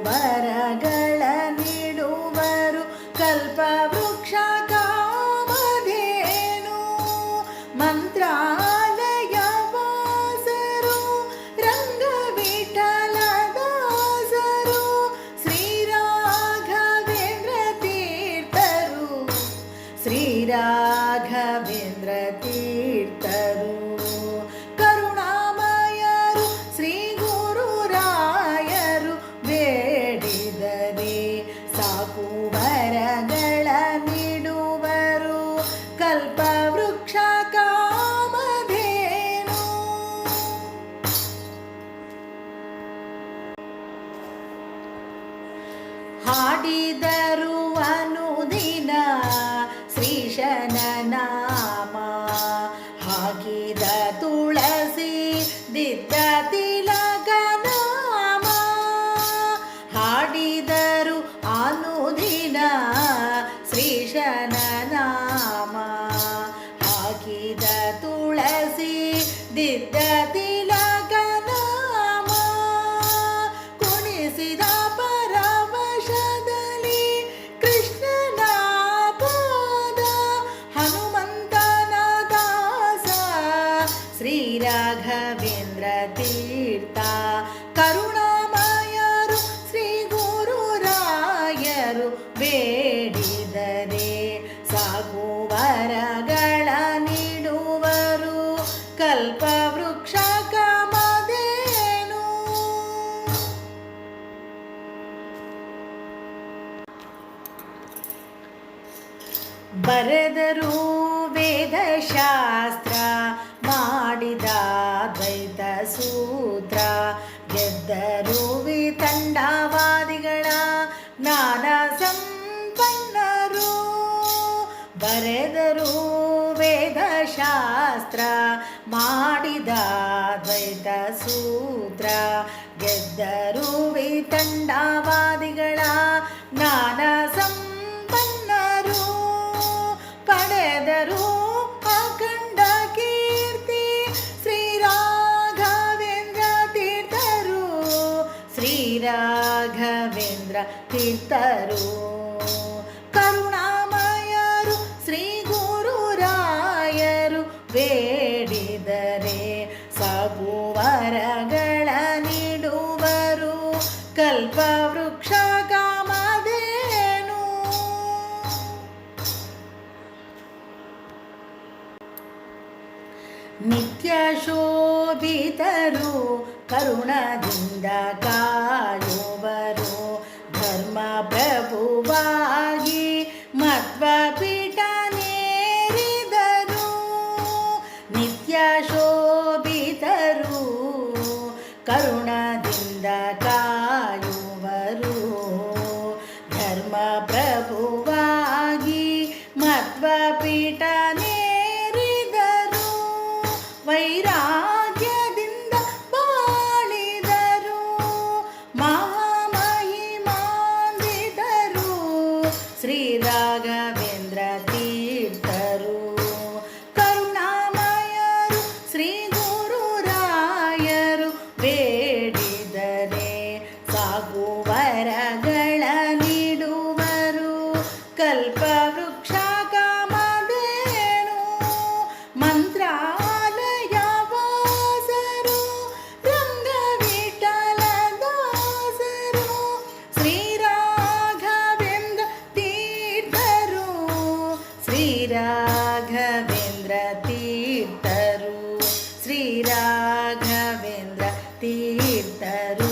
ವರಗಳ ನೀಡುವರು ಕಲ್ಪವೃಕ್ಷ ಕಾಮಧೇನು. ಮಂತ್ರಾಲಯ ವಾಸರು ರಂಗವಿಠಲದಾಸರು ಶ್ರೀರಾಘವೇಂದ್ರ ತೀರ್ಥರು ಶ್ರೀರಾಘವೇಂದ್ರ ತೀರ್ಥರು. ಕರುಣಾಮಯರು ಶ್ರೀ ಗುರುರಾಯರು ಬೇಡಿದರೆ ಸಾಕು ವರಗಳ ನೀಡುವರು ಕಲ್ಪವೃಕ್ಷ ಕಾಮಧೇನು. ಹಾಡಿದರು ಅನುದಿನ ಶ್ರೀಶನ ನಾಮ, ಹಾಕಿದ ತುಳಸಿ ದಿದ್ದ ತಿಲಕ ನಾಮ. ಹಾಡಿದರು ಅನುದಿನ ಶ್ರೀಶನ ನಾಮ, ಹಾಕಿದ ತುಳಸಿ ದಿದ್ದ ತಿಲಕ ನಾಮ. ಕುಣಿಸಿದ ಪರವಶದಲ್ಲಿ ಕೃಷ್ಣನ ಪಾದ, ಹನುಮಂತನ ದಾಸ ಶ್ರೀರಾಘವೇಂದ್ರ ತೀರ್ಥ. ಕರುಣಾಮಯರು ಶ್ರೀ ಗುರುರಾಯರು ಬೇಡಿದರೆ ಸಾಕು ವರಗಳ ನೀಡುವರು ಕಲ್ಪವೃಕ್ಷ ಕಾಮಧೇನು. ಬರೆದರು ವೇದಶಾಸ್ತ್ರ, ಮಾಡಿದ ದ್ವೈತ ಸೂತ್ರ. ಗೆದ್ದರು ವಿತಂಡವಾದಿಗಳ ಜ್ಞಾನ ಸಂಪನ್ನರು. ಬರೆದರು ವೇದಶಾಸ್ತ್ರ, ಮಾಡಿದ ದ್ವೈತ ಸೂತ್ರ. ಗೆದ್ದರು ವಿತಂಡವಾದಿಗಳ ಜ್ಞಾನ ಸಂಪನ್ನರು. ಪಡೆದರು ಅಖಂಡ ಕೀರ್ತಿ ಶ್ರೀರಾಘವೇಂದ್ರ ತೀರ್ಥರು ಶ್ರೀರಾಘವೇಂದ್ರ ತೀರ್ಥರು. ಕರುಣಾಮಯರು ಶ್ರೀ ಗುರುರಾಯರು ಬೇಡಿದರೆ ಸಾಕು ವರಗಳ ನೀಡುವರು ಕಲ್ಪವೃಕ್ಷ ಕಾಮಧೇನು. ನಿತ್ಯ ಶೋಭಿತರು ಕರುಣದಿಂದ ಕಾಯುವರು, ಧರ್ಮ ಪ್ರಭುವಾಗಿ ಮಧ್ವ ಪೀಠ ನೇರಿದರು. ನಿತ್ಯ ಶೋಭಿತರು ಕರುಣದಿಂದ ಕಾಯುವರು, ಧರ್ಮ ಪ್ರಭುವಾಗಿ ಮಧ್ವ ಪೀಠ ನೇರಿದರು. ವೈರಾಗ್ಯದಿಂದ ಬಾಳಿದರು ಮಹಾಮಹಿಮಾನ್ವಿತರು ಶ್ರೀರಾಘವೇಂದ್ರ ತೀರ್ಥರು. ಕರುಣಾಮಯರು ಶ್ರೀ ಗುರುರಾಯರು ಬೇಡಿದರೆ ಸಾಕು ವರಗಳ ನೀಡುವರು ಕಲ್ಪವೃಕ್ಷ ಕಾಮಧೇನು. ಮಂತ್ರಾಲಯ ವಾಸರು ರಂಗವಿಠಲದಾಸರು ಶ್ರೀರಾಘವೇಂದ್ರ ತೀರ್ಥರು ಶ್ರೀರಾಘವೇಂದ್ರ ತೀರ್ಥರು ಶ್ರೀರಾಘವೇಂದ್ರ ತೀರ್ಥರು.